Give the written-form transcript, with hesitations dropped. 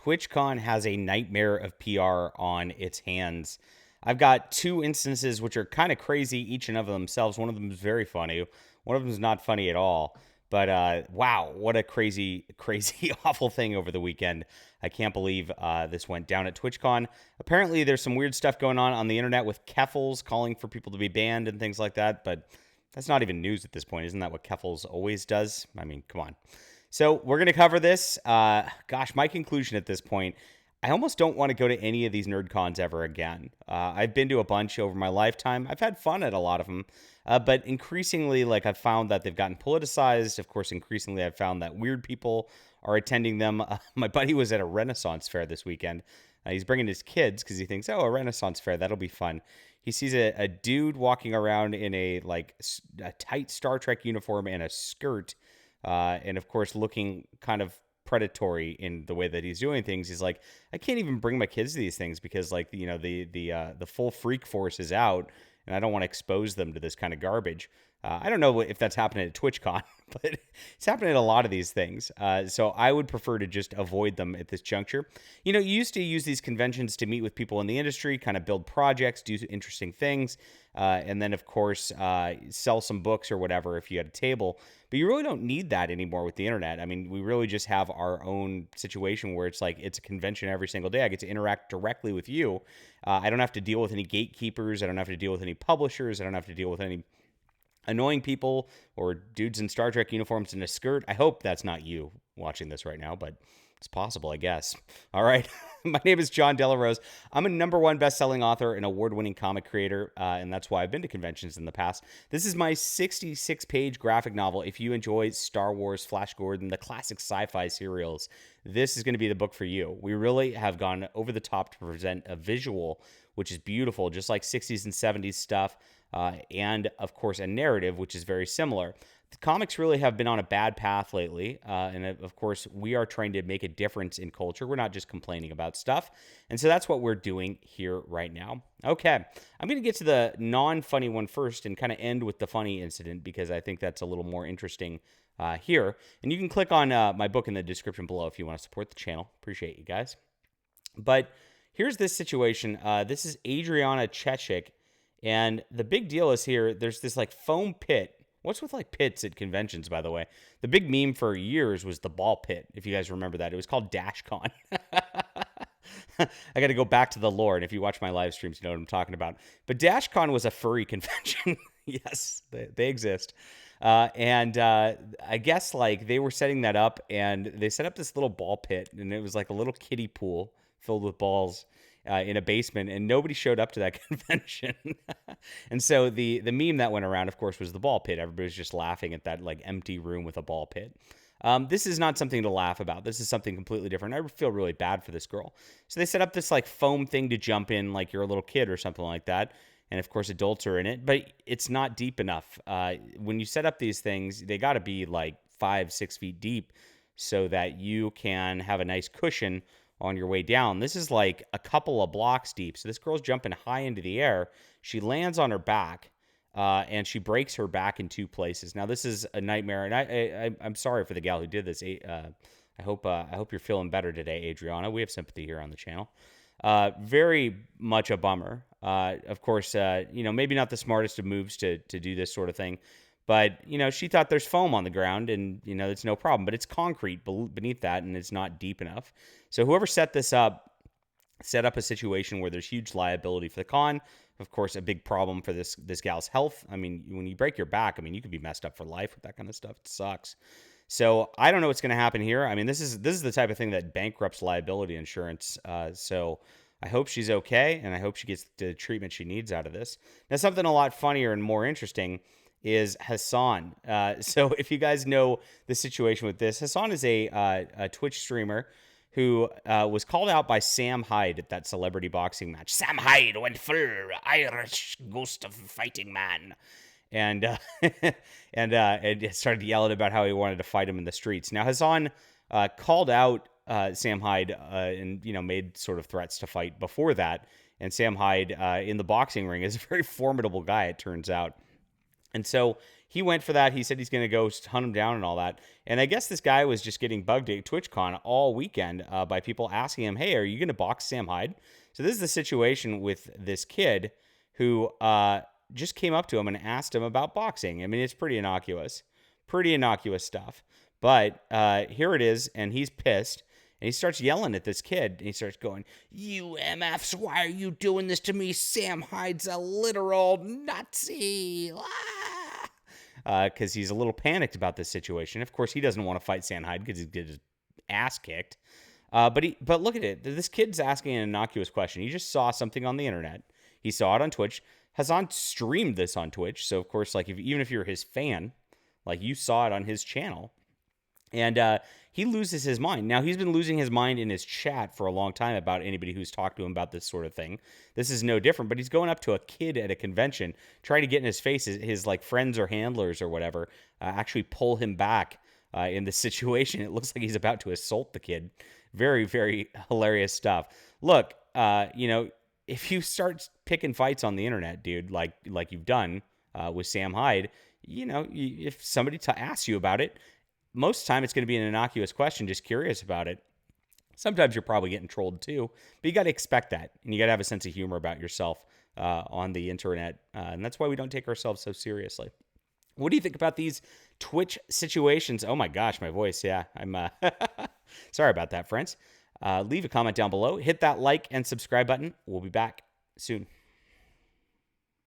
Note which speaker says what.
Speaker 1: TwitchCon has a nightmare of PR on its hands. I've got two instances which are kind of crazy, each and of themselves. One of them is very funny. One of them is not funny at all. But wow, what a crazy, crazy, awful thing over the weekend. I can't believe this went down at TwitchCon. Apparently, there's some weird stuff going on the internet with Keffels calling for people to be banned and things like that. But that's not even news at this point. Isn't that what Keffels always does? I mean, come on. So we're going to cover this. Gosh, my conclusion at this point, I almost don't want to go to any of these nerd cons ever again. I've been to a bunch over my lifetime. I've had fun at a lot of them. But increasingly, like, I've found that they've gotten politicized. Of course, increasingly, I've found that weird people are attending them. My buddy was at a Renaissance fair this weekend. He's bringing his kids because he thinks, oh, a Renaissance fair, that'll be fun. He sees a dude walking around in a tight Star Trek uniform and a skirt, and of course looking kind of predatory in the way that he's doing things. He's like, I can't even bring my kids to these things because, like, you know, the full freak force is out, and I don't want to expose them to this kind of garbage. I don't know if that's happening at TwitchCon, but it's happening at a lot of these things. So I would prefer to just avoid them at this juncture. You know, you used to use these conventions to meet with people in the industry, kind of build projects, do interesting things, and then, of course, sell some books or whatever if you had a table. But you really don't need that anymore with the internet. I mean, we really just have our own situation where it's like it's a convention every single day. I get to interact directly with you. I don't have to deal with any gatekeepers. I don't have to deal with any publishers. I don't have to deal with any annoying people or dudes in Star Trek uniforms in a skirt. I hope that's not you watching this right now, but it's possible, I guess. All right. My name is John Delarose. I'm a #1 best-selling author and award-winning comic creator, and that's why I've been to conventions in the past. This is my 66-page graphic novel. If you enjoy Star Wars, Flash Gordon, the classic sci-fi serials, this is going to be the book for you. We really have gone over the top to present a visual, which is beautiful, just like 60s and 70s stuff, and, of course, a narrative, which is very similar. The comics really have been on a bad path lately, and of course, we are trying to make a difference in culture. We're not just complaining about stuff, and so that's what we're doing here right now. Okay, I'm going to get to the non-funny one first and kind of end with the funny incident because I think that's a little more interesting here. And you can click on my book in the description below if you want to support the channel. Appreciate you guys. But here's this situation. This is Adriana Chechik, and the big deal is here, there's this like foam pit. What's with like pits at conventions, by the way? The big meme for years was the ball pit, if you guys remember that. It was called DashCon. I got to go back to the lore, and if you watch my live streams, you know what I'm talking about. But DashCon was a furry convention. Yes, they exist. And I guess like they were setting that up, and they set up this little ball pit, and it was like a little kiddie pool filled with balls in a basement, and nobody showed up to that convention. And so the meme that went around, of course, was the ball pit. Everybody was just laughing at that like empty room with a ball pit. This is not something to laugh about. This is something completely different. I feel really bad for this girl. So they set up this like foam thing to jump in like you're a little kid or something like that. And of course, adults are in it, but it's not deep enough. When you set up these things, they got to be like 5-6 feet deep so that you can have a nice cushion on your way down. This is like a couple of blocks deep. So this girl's jumping high into the air. She lands on her back, and she breaks her back in 2 places. Now this is a nightmare, and I'm sorry for the gal who did this. I hope you're feeling better today, Adriana. We have sympathy here on the channel. Very much a bummer. Of course, you know, maybe not the smartest of moves to do this sort of thing. But, you know, she thought there's foam on the ground and, you know, it's no problem. But it's concrete beneath that, and it's not deep enough. So whoever set this up, set up a situation where there's huge liability for the con. Of course, a big problem for this gal's health. I mean, when you break your back, I mean, you could be messed up for life with that kind of stuff. It sucks. So I don't know what's going to happen here. I mean, this is the type of thing that bankrupts liability insurance. So I hope she's okay, and I hope she gets the treatment she needs out of this. Now, something a lot funnier and more interesting is Hassan. So if you guys know the situation with this, Hassan is a Twitch streamer who was called out by Sam HYDE at that celebrity boxing match. Sam HYDE went full Irish ghost of fighting man. And and started yelling about how he wanted to fight him in the streets. Now, Hassan called out Sam HYDE and, you know, made sort of threats to fight before that. And Sam HYDE in the boxing ring is a very formidable guy, it turns out. And so he went for that. He said he's going to go hunt him down and all that. And I guess this guy was just getting bugged at TwitchCon all weekend by people asking him, hey, are you going to box Sam Hyde? So this is the situation with this kid who just came up to him and asked him about boxing. I mean, it's pretty innocuous stuff. But here it is, and he's pissed. And he starts yelling at this kid. And he starts going, you MFs, why are you doing this to me? Sam Hyde's a literal Nazi. Because he's a little panicked about this situation. Of course, he doesn't want to fight Sam Hyde because he get his ass kicked. But look at it. This kid's asking an innocuous question. He just saw something on the internet. He saw it on Twitch. Hasan streamed this on Twitch. So, of course, like even if you're his fan, like you saw it on his channel. And he loses his mind. Now, he's been losing his mind in his chat for a long time about anybody who's talked to him about this sort of thing. This is no different, but he's going up to a kid at a convention, trying to get in his face. His like friends or handlers or whatever actually pull him back in this situation. It looks like he's about to assault the kid. Very, very hilarious stuff. Look, if you start picking fights on the internet, dude, like you've done with Sam Hyde, if somebody asks you about it, most of the time it's going to be an innocuous question, just curious about it. Sometimes you're probably getting trolled too, but you got to expect that. And you got to have a sense of humor about yourself on the internet. And that's why we don't take ourselves so seriously. What do you think about these Twitch situations? Oh my gosh, my voice. Yeah, I'm sorry about that, friends. Leave a comment down below. Hit that like and subscribe button. We'll be back soon.